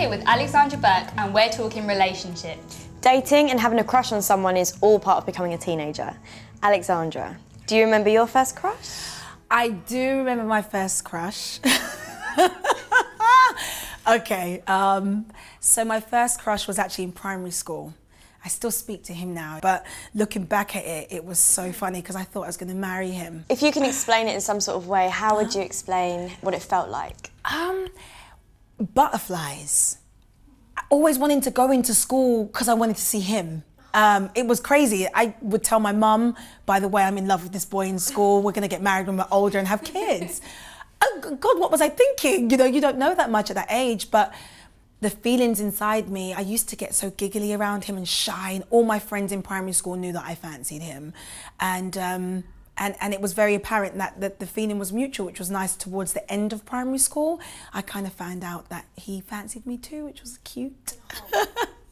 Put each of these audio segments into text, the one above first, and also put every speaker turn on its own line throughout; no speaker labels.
here with Alexandra Burke and we're talking relationships.
Dating and having a crush on someone is all part of becoming a teenager. Alexandra, do you remember your first crush?
I do remember my first crush. Okay, so my first crush was actually in primary school. I still speak to him now, but looking back at it, it was so funny because I thought I was going to marry him.
If you can explain it in some sort of way, how would you explain what it felt like?
Butterflies. Always wanting to go into school because I wanted to see him. It was crazy. I would tell my mum, by the way, I'm in love with this boy in school, we're going to get married when we're older and have kids. Oh God, what was I thinking? You know, you don't know that much at that age, but the feelings inside me, I used to get so giggly around him and shy, and all my friends in primary school knew that I fancied him. And it was very apparent that the feeling was mutual, which was nice. Towards the end of primary school, I kind of found out that he fancied me too, which was cute.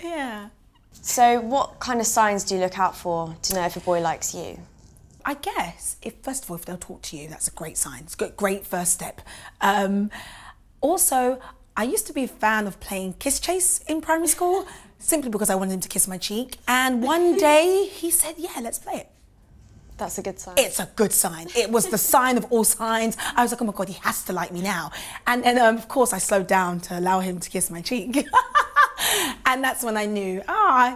Yeah.
So what kind of signs do you look out for to know if a boy likes you?
I guess, first of all, if they'll talk to you, that's a great sign. It's a great first step. Also, I used to be a fan of playing kiss chase in primary school, simply because I wanted him to kiss my cheek. And one day he said, yeah, let's play it.
That's a good sign.
It's a good sign. It was the sign of all signs. I was like, oh my God, he has to like me now. And of course, I slowed down to allow him to kiss my cheek. And that's when I knew,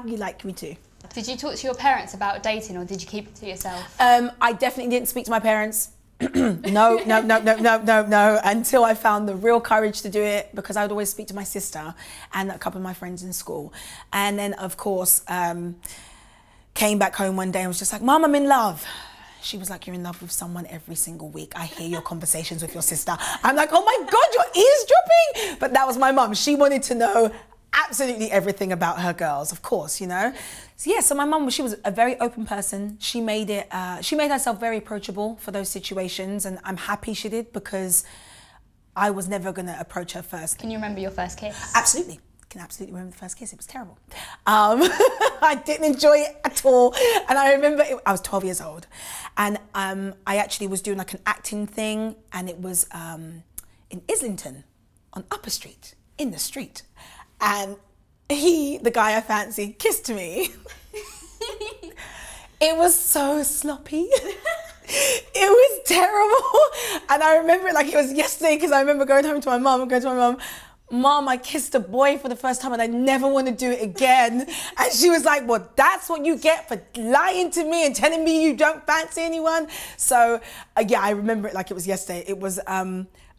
you like me too.
Did you talk to your parents about dating or did you keep it to yourself?
I definitely didn't speak to my parents. No, until I found the real courage to do it, because I would always speak to my sister and a couple of my friends in school. And then, of course, came back home one day and was just like, Mum, I'm in love. She was like, you're in love with someone every single week. I hear your conversations with your sister. I'm like, oh my God, you're eavesdropping. But that was my mum. She wanted to know absolutely everything about her girls, of course, you know. So yeah, so my mum, she was a very open person. She made herself very approachable for those situations, and I'm happy she did, because I was never gonna approach her first.
Can you remember your first kiss?
Absolutely. I can absolutely remember the first kiss. It was terrible. I didn't enjoy it at all. And I remember I was 12 years old, and I actually was doing like an acting thing, and it was in Islington on Upper Street, in the street. And the guy I fancied, kissed me. It was so sloppy. It was terrible. And I remember it like it was yesterday, because I remember going home to my mum and going to my mum, Mom, I kissed a boy for the first time and I never want to do it again. And she was like, well, that's what you get for lying to me and telling me you don't fancy anyone. So yeah, I remember it like it was yesterday. It was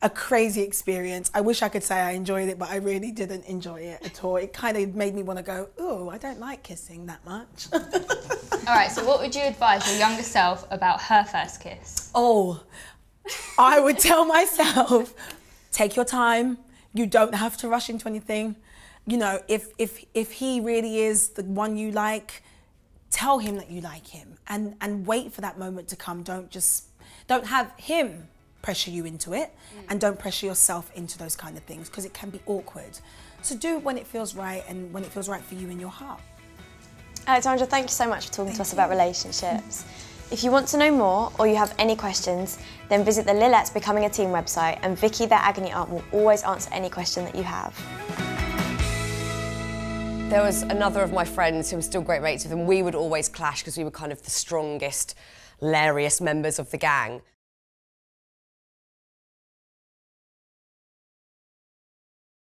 a crazy experience. I wish I could say I enjoyed it, but I really didn't enjoy it at all. It kind of made me want to go, oh, I don't like kissing that much.
All right, so what would you advise your younger self about her first kiss?
Oh, I would tell myself, take your time. You don't have to rush into anything. You know, if he really is the one you like, tell him that you like him, and wait for that moment to come. Don't have him pressure you into it, and don't pressure yourself into those kind of things, because it can be awkward. So do it when it feels right, and when it feels right for you in your heart.
Alexandra, thank you so much for talking to us about relationships. If you want to know more, or you have any questions, then visit the Lil-Lets Becoming a Teen website, and Vicky, their agony aunt, will always answer any question that you have.
There was another of my friends who was still great mates with him. We would always clash because we were kind of the strongest, hilarious members of the gang.